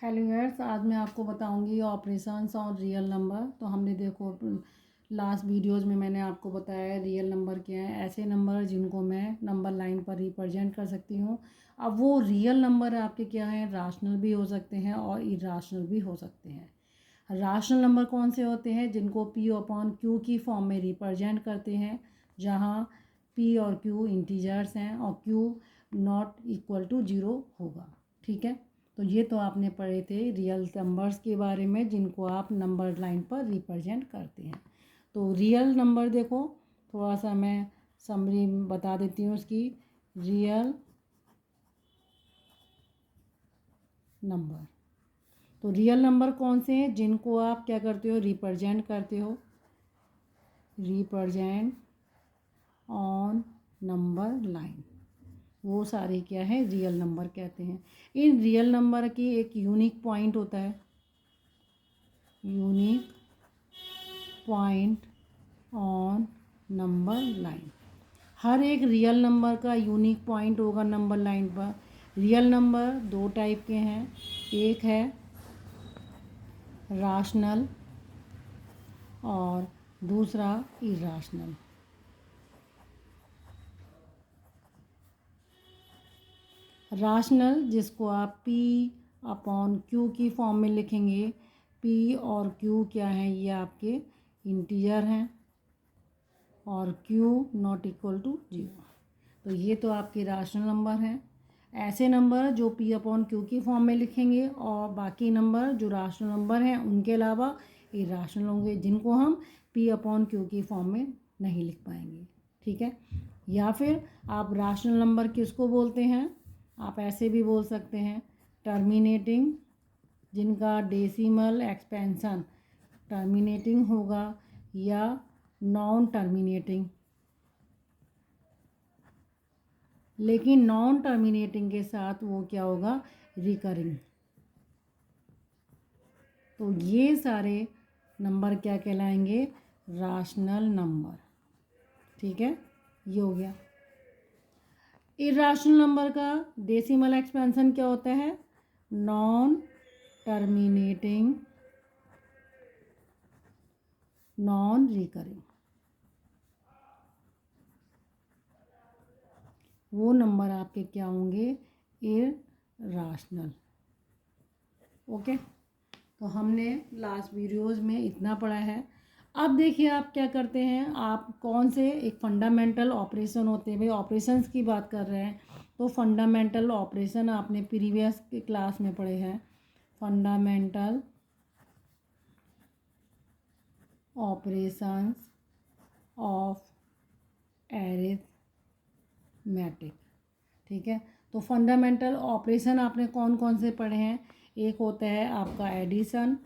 Hello years, आज मैं आपको बताऊंगी ऑपरेशंस और रियल नंबर। तो हमने देखो लास्ट वीडियोस में मैंने आपको बताया रियल नंबर क्या है, ऐसे नंबर जिनको मैं नंबर लाइन पर रिप्रेजेंट कर सकती हूँ। अब वो रियल नंबर आपके क्या हैं, राशनल भी हो सकते हैं और इराशनल भी हो सकते हैं। राशनल नंबर कौन से होते हैं, जिनको पी अपॉन क्यू की फॉर्म में रिप्रेजेंट करते हैं, जहाँ पी और क्यू इंटीजर्स हैं और क्यू नॉट इक्वल टू 0 होगा। ठीक है, तो ये तो आपने पढ़े थे रियल नंबर्स के बारे में, जिनको आप नंबर लाइन पर रिप्रेजेंट करते हैं। तो रियल नंबर देखो, थोड़ा सा मैं समरी बता देती हूँ उसकी। रियल नंबर, तो रियल नंबर कौन से हैं, जिनको आप क्या करते हो, रिप्रेजेंट करते हो, रिप्रेजेंट ऑन नंबर लाइन, वो सारे क्या है, रियल नंबर कहते हैं। इन रियल नंबर की एक यूनिक पॉइंट होता है, unique point on number line. हर एक रियल नंबर का यूनिक पॉइंट होगा नंबर लाइन पर। रियल नंबर दो टाइप के हैं, एक है राशनल और दूसरा इराशनल। राशनल जिसको आप पी अपॉन क्यू की फॉर्म में लिखेंगे। पी और क्यू क्या हैं, ये आपके इंटीजर हैं और क्यू नॉट इक्वल टू 0। तो ये तो आपके राशनल नंबर हैं। ऐसे नंबर जो पी अपॉन क्यू की फॉर्म में लिखेंगे और बाकी नंबर जो राशनल नंबर हैं उनके अलावा इराशनल होंगे, जिनको हम पी अपॉन क्यू की फॉर्म में नहीं लिख पाएंगे। ठीक है, या फिर आप राशनल नंबर किसको बोलते हैं, आप ऐसे भी बोल सकते हैं टर्मिनेटिंग, जिनका डेसिमल एक्सपेंशन टर्मिनेटिंग होगा, या नॉन टर्मिनेटिंग। लेकिन नॉन टर्मिनेटिंग के साथ वो क्या होगा, रिकरिंग। तो ये सारे नंबर क्या कहलाएंगे, राशनल नंबर। ठीक है, ये हो गया। इर्राशनल नंबर का डेसिमल एक्सपेंशन क्या होता है, नॉन टर्मिनेटिंग, नॉन रिकरिंग। वो नंबर आपके क्या होंगे, इर्राशनल। ओके, तो हमने लास्ट वीडियोस में इतना पढ़ा है। अब देखिए आप क्या करते हैं, आप कौन से एक फंडामेंटल ऑपरेशन होते हैं, भाई ऑपरेशंस की बात कर रहे हैं तो फंडामेंटल ऑपरेशन आपने प्रीवियस के क्लास में पढ़े हैं। Fundamental operations of arithmetic. ठीक है, तो फंडामेंटल ऑपरेशन आपने कौन कौन से पढ़े हैं, एक होता है आपका एडिशन,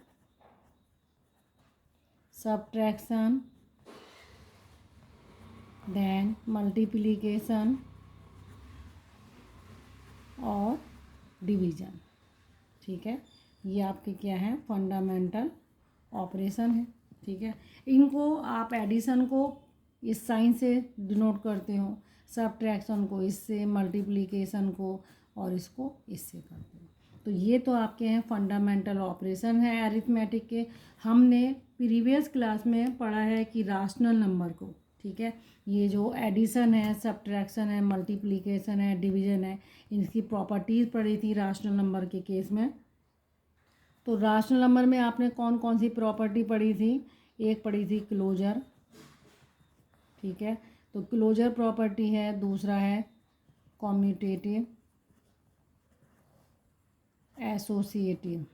सब्ट्रैक्शन, देन मल्टीप्लिकेशन और डिवीज़न। ठीक है, ये आपके क्या है, फंडामेंटल ऑपरेशन है। ठीक है, इनको आप एडिशन को इस साइन से डिनोट करते हो, सब्ट्रैक्शन को इससे, मल्टीप्लिकेशन को और इसको इससे करते हो। तो ये तो आपके हैं फंडामेंटल ऑपरेशन है अरिथमेटिक के। हमने प्रीवियस क्लास में पढ़ा है कि राशनल नंबर को, ठीक है, ये जो एडिशन है, सब्ट्रैक्शन है, मल्टीप्लिकेशन है, डिवीज़न है, इनकी प्रॉपर्टीज़ पढ़ी थी राशनल नंबर के केस में। तो राशनल नंबर में आपने कौन कौन सी प्रॉपर्टी पढ़ी थी, एक पढ़ी थी क्लोजर। ठीक है, तो क्लोजर प्रॉपर्टी है, दूसरा है कॉम्यूटेटिव, एसोसिएटिव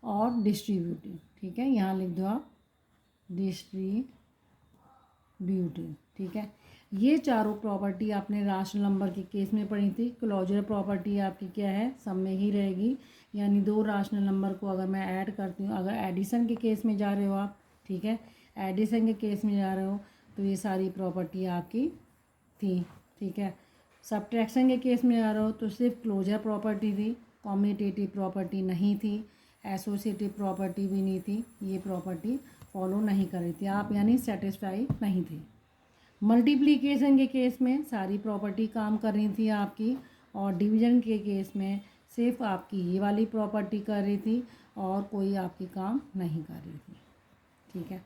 और डिस्ट्रीब्यूटिव। ठीक है, यहाँ लिख दो आप डिस्ट्रीब्यूटिव। ठीक है, ये चारों प्रॉपर्टी आपने राशनल नंबर के केस में पढ़ी थी। क्लोजर प्रॉपर्टी आपकी क्या है, सब में ही रहेगी, यानी दो राशनल नंबर को अगर मैं ऐड करती हूँ, अगर एडिशन के केस में जा रहे हो आप, ठीक है, एडिशन के केस में जा रहे हो तो ये सारी प्रॉपर्टी आपकी थी। ठीक है, सब्ट्रैक्शन के केस में जा रहे हो तो सिर्फ क्लोजर प्रॉपर्टी थी, कॉम्यूटेटिव प्रॉपर्टी नहीं थी, एसोसिएटिव प्रॉपर्टी भी नहीं थी, ये प्रॉपर्टी फॉलो नहीं कर रही थी आप, यानी सेटिस्फाई नहीं थी। मल्टीप्लिकेशन के केस में सारी प्रॉपर्टी काम कर रही थी आपकी, और डिवीज़न के केस में सिर्फ आपकी ये वाली प्रॉपर्टी कर रही थी और कोई आपकी काम नहीं कर रही थी। ठीक है,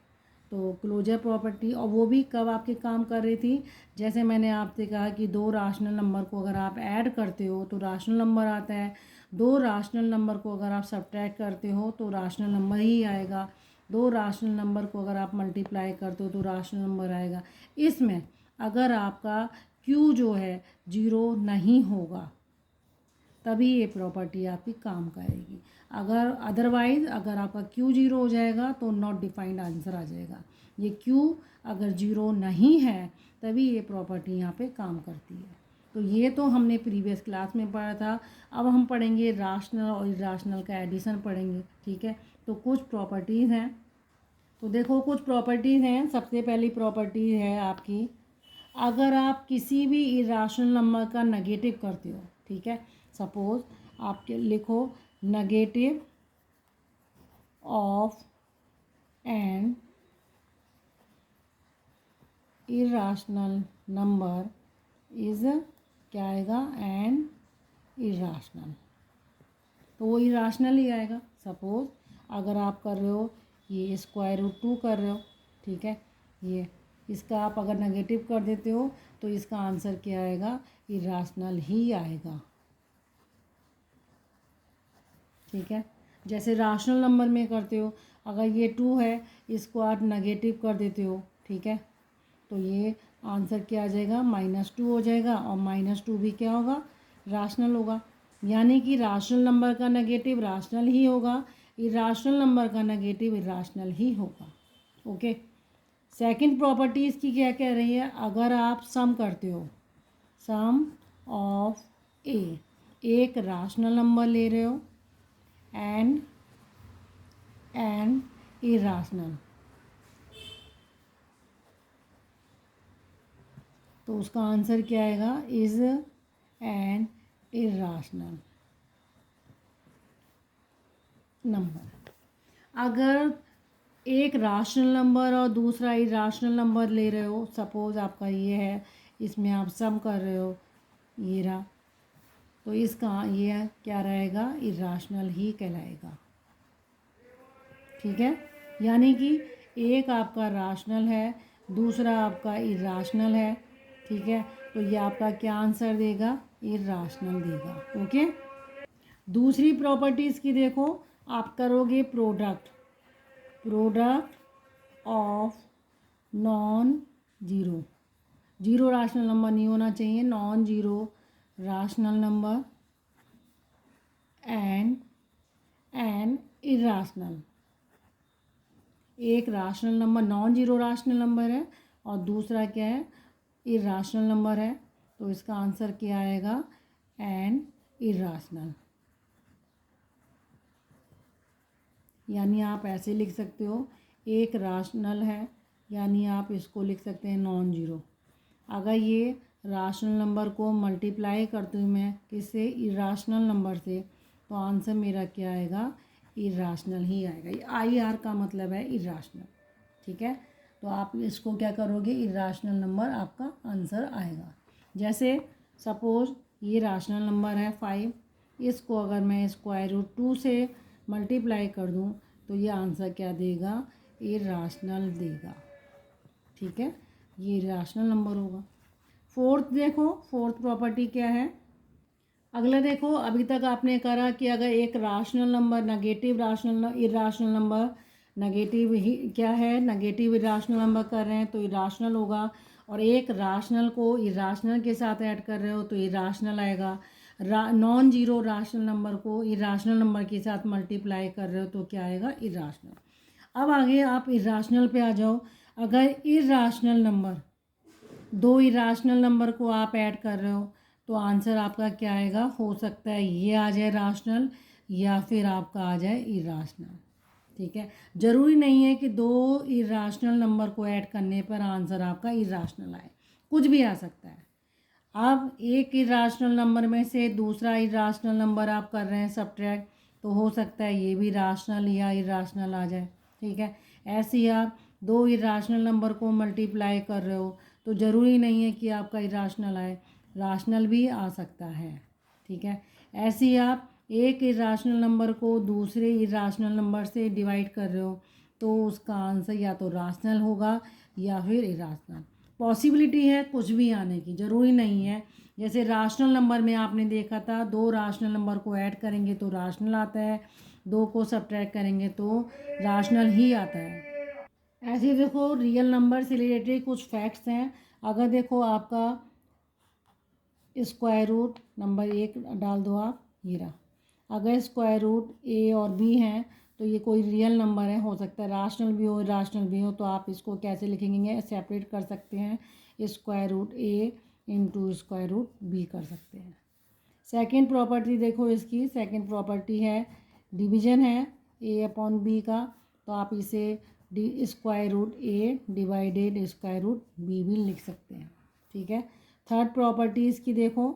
तो क्लोजर प्रॉपर्टी, और वो भी कब आपके काम कर रही थी, जैसे मैंने आपसे कहा कि दो राशनल नंबर को अगर आप ऐड करते हो तो राशनल नंबर आता है, दो राशनल नंबर को अगर आप सब्ट्रैक्ट करते हो तो राशनल नंबर ही आएगा, दो राशनल नंबर को अगर आप मल्टीप्लाई करते हो तो राशनल नंबर आएगा। इसमें अगर आपका Q जो है 0 नहीं होगा तभी ये प्रॉपर्टी आपकी काम करेगी। अगर अदरवाइज़ अगर आपका Q 0 हो जाएगा तो नॉट डिफाइंड आंसर आ जाएगा। ये Q अगर 0 नहीं है तभी ये प्रॉपर्टी यहाँ पे काम करती है। तो ये तो हमने प्रीवियस क्लास में पढ़ा था। अब हम पढ़ेंगे राशनल और इर्राशनल का एडिशन पढ़ेंगे। ठीक है, तो कुछ प्रॉपर्टीज़ हैं। तो देखो कुछ प्रॉपर्टीज़ हैं। सबसे पहली प्रॉपर्टी है आपकी, अगर आप किसी भी इर्राशनल नंबर का नेगेटिव करते हो, ठीक है, सपोज आप लिखो negative of an irrational number is क्या आएगा, एन इर्राशनल, तो वो इर्राशनल ही आएगा। सपोज अगर आप कर रहे हो ये √2 कर रहे हो, ठीक है, ये इसका आप अगर नेगेटिव कर देते हो तो इसका आंसर क्या आएगा, इर्राशनल ही आएगा। ठीक है, जैसे राशनल नंबर में करते हो, अगर ये 2 है इसको आप नेगेटिव कर देते हो, ठीक है, तो ये आंसर क्या आ जाएगा, -2 हो जाएगा, और -2 भी क्या होगा, राशनल होगा। यानी कि राशनल नंबर का नेगेटिव राशनल ही होगा, इर्राशनल नंबर का नेगेटिव इर्राशनल ही होगा। ओके, सेकंड प्रॉपर्टी इसकी क्या कह रही है, अगर आप सम करते हो, सम ऑफ ए, एक राशनल नंबर ले रहे हो एंड इर्राशनल, तो उसका आंसर क्या आएगा, इज़ एन इर्राशनल नंबर। अगर एक राशनल नंबर और दूसरा इर्राशनल नंबर ले रहे हो, सपोज आपका ये है, इसमें आप सम कर रहे हो, ये रहा, तो इसका ये क्या रहेगा, इर्राशनल ही कहलाएगा। ठीक है, यानी कि एक आपका राशनल है, दूसरा आपका इर्राशनल है। ठीक है, तो ये आपका क्या आंसर देगा, इर्राशनल देगा। ओके, दूसरी प्रॉपर्टीज़ की देखो, आप करोगे product of non zero, zero rational number नहीं होना चाहिए, non zero rational number and irrational. एक rational number non zero rational number है और दूसरा क्या है, इर्राशनल नंबर है, तो इसका आंसर क्या आएगा, एन इर्राशनल। यानी आप ऐसे लिख सकते हो, एक राशनल है, यानी आप इसको लिख सकते हैं नॉन जीरो। अगर ये राशनल नंबर को मल्टीप्लाई करती हूँ मैं किससे, इर्राशनल नंबर से, तो आंसर मेरा क्या आएगा, इर्राशनल ही आएगा। ये IR का मतलब है इर्राशनल। ठीक है, तो आप इसको क्या करोगे, इर्राशनल नंबर आपका आंसर आएगा। जैसे सपोज ये राशनल नंबर है 5, इसको अगर मैं √2 से मल्टीप्लाई कर दूं तो ये आंसर क्या देगा, इर्राशनल देगा। ठीक है, ये इर्राशनल नंबर होगा। फोर्थ देखो, फोर्थ प्रॉपर्टी क्या है, अगला देखो, अभी तक आपने करा कि अगर एक rational number negative rational irrational number, negative ही क्या है, नेगेटिव इर्राशनल नंबर कर रहे हैं तो इर्राशनल होगा, और एक राशनल को इर्राशनल के साथ ऐड कर रहे हो तो इर्राशनल आएगा। नॉन जीरो राशनल नंबर को इर्राशनल नंबर के साथ मल्टीप्लाई कर रहे हो तो क्या आएगा, इर्राशनल। अब आगे आप इर्राशनल पे आ जाओ, अगर इर्राशनल नंबर, दो इर्राशनल नंबर को आप ऐड कर रहे हो तो आंसर आपका क्या आएगा, हो सकता है ये आ जाए राशनल या फिर आपका आ जाए इर्राशनल। ठीक है, ज़रूरी नहीं है कि दो इर्राशनल नंबर को ऐड करने पर आंसर आपका इर्राशनल आए, कुछ भी आ सकता है। अब एक इर्राशनल नंबर में से दूसरा इर्राशनल नंबर आप कर रहे हैं सब्ट्रैक्ट, तो हो सकता है ये भी राशनल या इर्राशनल आ जाए। ठीक है, ऐसे ही आप दो इर्राशनल नंबर को मल्टीप्लाई कर रहे हो तो ज़रूरी नहीं है कि आपका इर्राशनल आए, राशनल भी आ सकता है। ठीक है, ऐसे ही आप एक इरेशनल नंबर को दूसरे इरेशनल नंबर से डिवाइड कर रहे हो तो उसका आंसर या तो राशनल होगा या फिर इरेशनल। पॉसिबिलिटी है कुछ भी आने की, ज़रूरी नहीं है। जैसे राशनल नंबर में आपने देखा था, दो राशनल नंबर को ऐड करेंगे तो राशनल आता है, दो को सब्ट्रैक्ट करेंगे तो राशनल ही आता है। ऐसे देखो रियल नंबर से रिलेटेड कुछ फैक्ट्स हैं। अगर देखो आपका स्क्वायर रूट नंबर 1 डाल दो आप, ये रहा। अगर स्क्वायर रूट ए और बी हैं तो ये कोई रियल नंबर है, हो सकता है राशनल भी हो इरेशनल भी हो, तो आप इसको कैसे लिखेंगे, सेपरेट कर सकते हैं, स्क्वायर रूट ए इंटू स्क्वायर रूट बी कर सकते हैं। सेकंड प्रॉपर्टी देखो इसकी, सेकंड प्रॉपर्टी है डिवीजन है ए अपॉन बी का, तो आप इसे स्क्वायर रूट ए डिवाइडेड स्क्वायर रूट बी भी लिख सकते हैं। ठीक है। थर्ड प्रॉपर्टी इसकी देखो,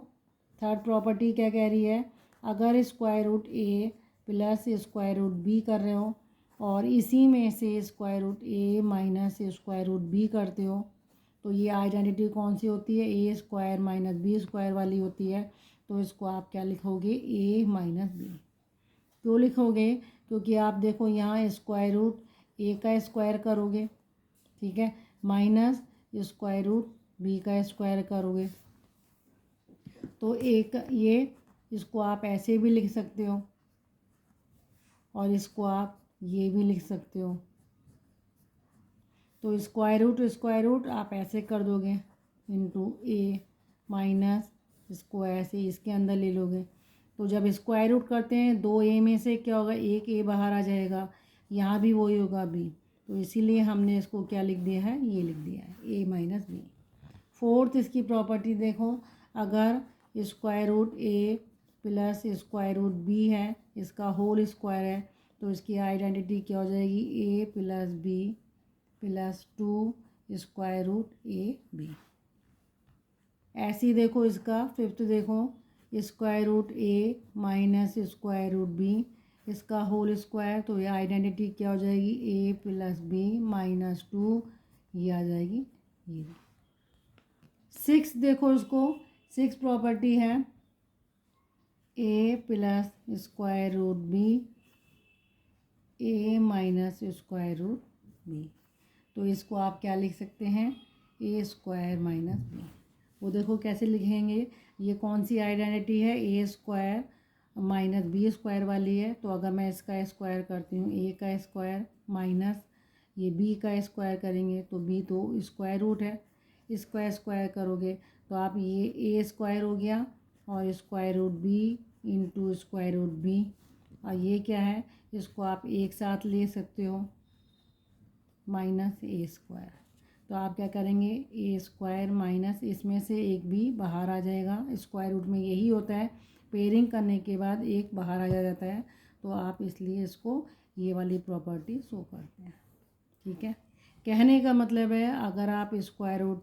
थर्ड प्रॉपर्टी क्या कह रही है, अगर स्क्वायर रूट ए प्लस स्क्वायर रूट बी कर रहे हो और इसी में से square root a minus square root B करते हो तो ये आइडेंटिटी कौन सी होती है, ए स्क्वायर माइनस बी स्क्वायर वाली होती है। तो इसको आप क्या लिखोगे, ए माइनस बी। क्यों लिखोगे, क्योंकि आप देखो यहाँ स्क्वायर रूट ए का स्क्वायर करोगे, ठीक है, माइनस स्क्वायर रूट बी का स्क्वायर करोगे तो एक ये इसको आप ऐसे भी लिख सकते हो और इसको आप ये भी लिख सकते हो। तो स्क्वायर रूट आप ऐसे कर दोगे इंटू ए माइनस इसको ऐसे इसके अंदर ले लोगे। तो जब स्क्वायर रूट करते हैं दो ए में से क्या होगा, एक ए बाहर आ जाएगा, यहाँ भी वही होगा बी, तो इसीलिए हमने इसको क्या लिख दिया है, ये लिख दिया है ए माइनस बी। फोर्थ इसकी प्रॉपर्टी देखो, अगर स्क्वायर रूट ए प्लस स्क्वायर रूट बी है, इसका होल स्क्वायर है, तो इसकी आइडेंटिटी क्या हो जाएगी, a plus b plus 2 square root a b. ऐसी देखो इसका फिफ्थ देखो, square root a minus square root b, इसका होल स्क्वायर, तो ये आइडेंटिटी क्या हो जाएगी, ए प्लस बी माइनस 2, ये आ जाएगी ये। सिक्स देखो इसको, सिक्स प्रॉपर्टी है ए प्लस स्क्वायर रूट बी ए माइनस स्क्वायर रूट बी, तो इसको आप क्या लिख सकते हैं, ए स्क्वायर माइनस बी। वो देखो कैसे लिखेंगे, ये कौन सी आइडेंटिटी है, ए स्क्वायर माइनस बी स्क्वायर वाली है, तो अगर मैं इसका स्क्वायर करती हूँ ए का स्क्वायर माइनस ये बी का स्क्वायर करेंगे तो बी तो स्क्वायर रूट है, स्क्वायर स्क्वायर करोगे तो आप ये ए स्क्वायर हो गया और square root B into square root B, और ये क्या है, इसको आप एक साथ ले सकते हो माइनस ए स्क्वायर। तो आप क्या करेंगे, ए स्क्वायर माइनस इसमें से एक भी बाहर आ जाएगा, स्क्वायर रूट में यही होता है, पेयरिंग करने के बाद एक बाहर आ जाता है, तो आप इसलिए इसको ये वाली प्रॉपर्टी शो करते हैं। ठीक है। कहने का मतलब है अगर आप स्क्वायर रूट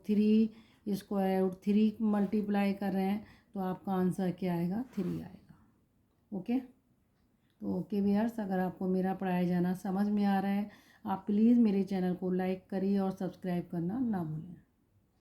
थ्री मल्टीप्लाई कर रहे हैं तो आपका आंसर क्या आएगा, 3 आएगा। ओके। तो ओके व्यूअर्स, अगर आपको मेरा पढ़ाया जाना समझ में आ रहा है, आप प्लीज़ मेरे चैनल को लाइक करिए और सब्सक्राइब करना ना भूलें।